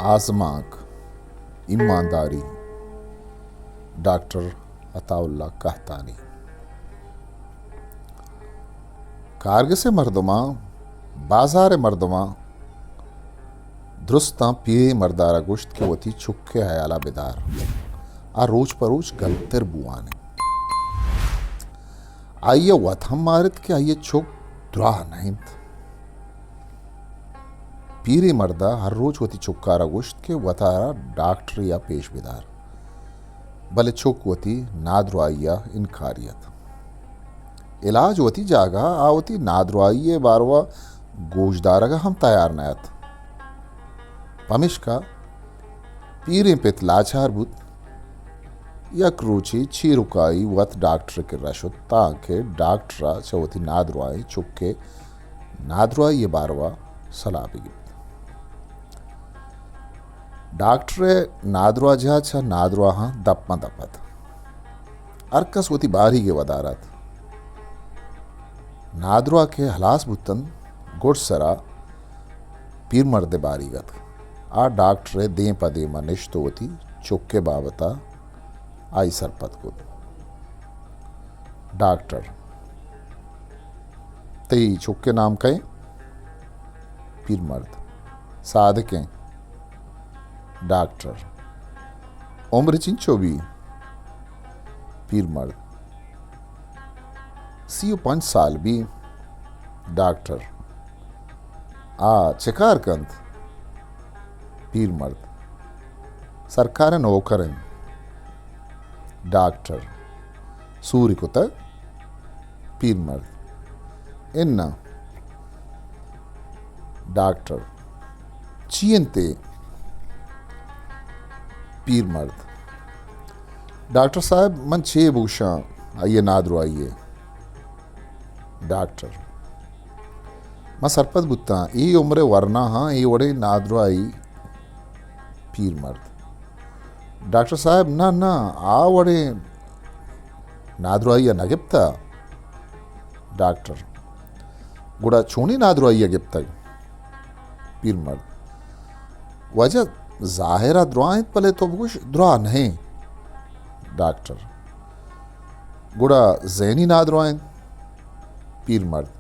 आजमाक ईमानदारी डॉक्टर अताउल्ला कहतानी। कारग से मर्दमा बाजार मर्दमा दुरुस्ता पिए मर्दारा गुश्त के वती छुक्के हयाला बेदार आ रोज परोज गलतर बुआने आइए वत हम मारत के आइए छुक द्राह नहीं पीरे मर्दा हर रोज होती छुक्कारा गुश्त के वतारा डॉक्टर या पेश बेदार भले छुक होती नादरुआया इनकारियत इलाज होती जागा आवती नादरुआइये बारवा गोशदारगा हम तैयार नयत पमिश्का पीरे पेत लाचार बुत यक रुचि चीरुकाई वत डॉक्टर के रशुत ताके डॉक्टरा चवती नादरुआई चुक्के नादरुआइये बारवा सलाह बिगित डॉक्टर नादरुआ जा छा नादरुआ हाँ दप्पा दपत अरकस होती बारी के वदारत नादरुआ के हलास बुतन गुड़ सरा पीर मर्दे बारीगत आ डॉक्टर दे पदे मनिश्त होती चुक्के बाबता आई सरपत को डॉक्टर तई चुक्के नाम कहें पीर मर्द साधकें डॉक्टर उम्र चिंचो भी पीर मर्द सीओ 5 साल भी डॉक्टर आ चिकार कंत पीर मर्द सरकार नौकरन डॉक्टर सूर्य को तक पीर मर्द इन्ना डॉक्टर चीनते पीर मर्द डॉक्टर साहब मन छे भूषा आइए नादरो आइए डॉक्टर मैं सरपत बुत्ता ये उम्र वरना हाँ ये वड़े नादरो आई पीर मर्द डॉक्टर साहब ना ना आ वड़े नादरो आइया नगिप्ता डॉक्टर गुड़ा छोनी नादरो आइया गिप्ता पीर मर्द वजह जाहिरा दुआएं पले तो कुछ दुआ नहीं डॉक्टर गुड़ा जैनी नादरुआएं पीर मर्द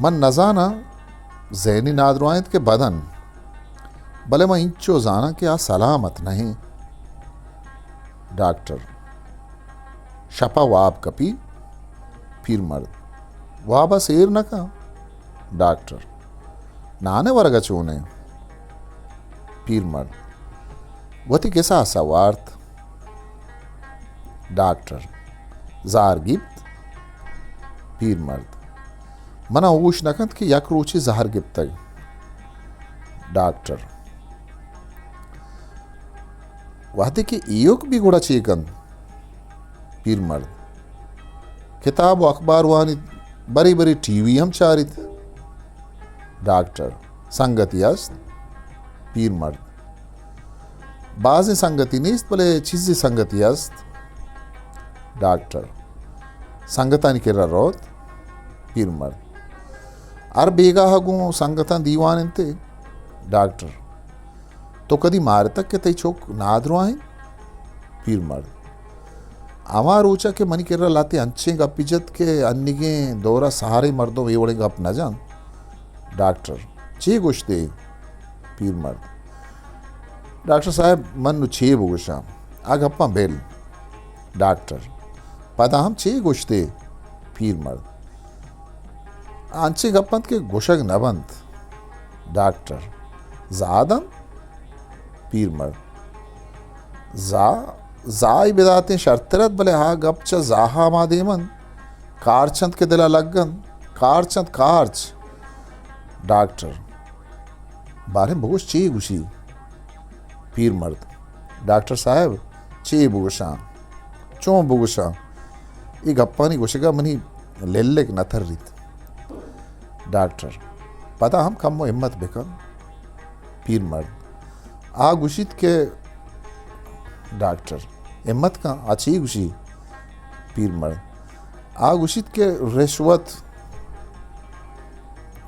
मन नजाना जैनी नादरुआएं के बदन भले मैं इंचो जाना कि आ सलामत नहीं डॉक्टर शपा वाब कपी पीर मर्द वाबा शेर न का डॉक्टर नाने वर्ग चूने पीर मर्द वती कैसा सवार्थ डॉक्टर जार गिप्त पीर मर्द मना ऊश नकंत कि यक रूची जहर गिप्त डॉक्टर वहते कि इयोक भी गुड़ा चीकन पीर मर्द किताब अखबार वानी बरी बरी टीवी हम चारित डॉक्टर संगति अस्त पीर मर्द बाज़ संगति नहीं भले चीज़ संगति अस्त डॉक्टर संगतान के रोत पीर मर्द अर बेगा हगू संगता दीवान इंते डॉक्टर तो कदी मार तक के तई चोक नादरो आए पीर मर्द आवार ऊंचा के मनी केरा लाते अंचे गप इज्जत के अन्निगे दौरा सहारे मर्दों वे वड़े गप न जान डॉक्टर चे गुश्ते पीर मर्द डॉक्टर साहब मन नु छे बुगुशा आ गप्पा बेल डॉक्टर पता हम छे गुश्ते पीर मर्द आंचे गप्पंत के गुशक नबंत डॉक्टर जादम पीर मर्द जाई बिदाते शर्तरत भले हा गपचा जाहा मादेमन कारचंद के दिला लगन कारचंद कारच डॉक्टर बारे बुगुश चे गुशी पीर मर्द डॉक्टर साहब चे बुगुशा चो बुगुशा ये गप्पा नहीं गुशेगा मनी लेल्लेक नथर रीत डॉक्टर पता हम कम हिम्मत बेकन पीर मर्द आ गुशित के डॉक्टर हिम्मत का अच्छी गुशी पीर मर्द आ गुशित के रिश्वत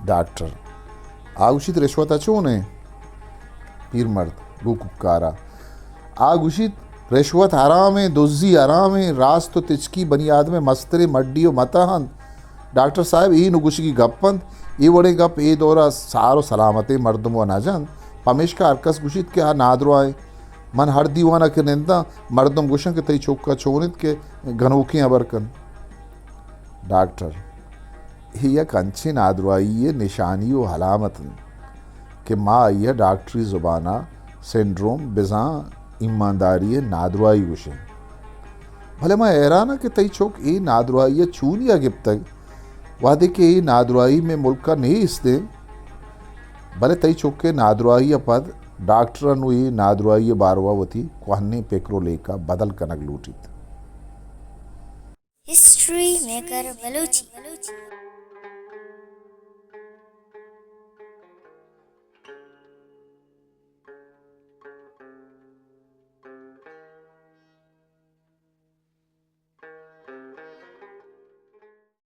डॉक्टर आगुशित रिश्वत अचो ने पीर मर्द गु कुक्कारा आ गुशित रिश्वत हराम है दुज्जी हराम है रास तो तिचकी बनियाद में मस्तरे मड्डियो मतहन डॉक्टर साहब ई नुगुशी की गप्पन ये बड़े गप ए दौरा सारो सलामते मर्दम व नाजन पमेश का अरकस गुशित के आ नादरो आए मन हर दीवाना के निंदा मर्दम गुशन के तई चौका चोनित के घनोखी अबरकन डॉक्टर यह कंची नादरुआई ये निशानी व हलामतन कि माँ यह डॉक्टरी ज़ुबाना सिंड्रोम बिजा ईमानदारी नादरुआई गुशे भले मैं हैराना कि तई चौक ए नादरुआई छूनिया गिब तक वादे के ये नादरुआई में मुल्क का नहीं इसदे भले तई चौक के नादरुआई पद डॉक्टर ये नादरुआई बारवावती कोहने पेकरो लेका बदल कनक लूटित हिस्ट्री मेकर बलूची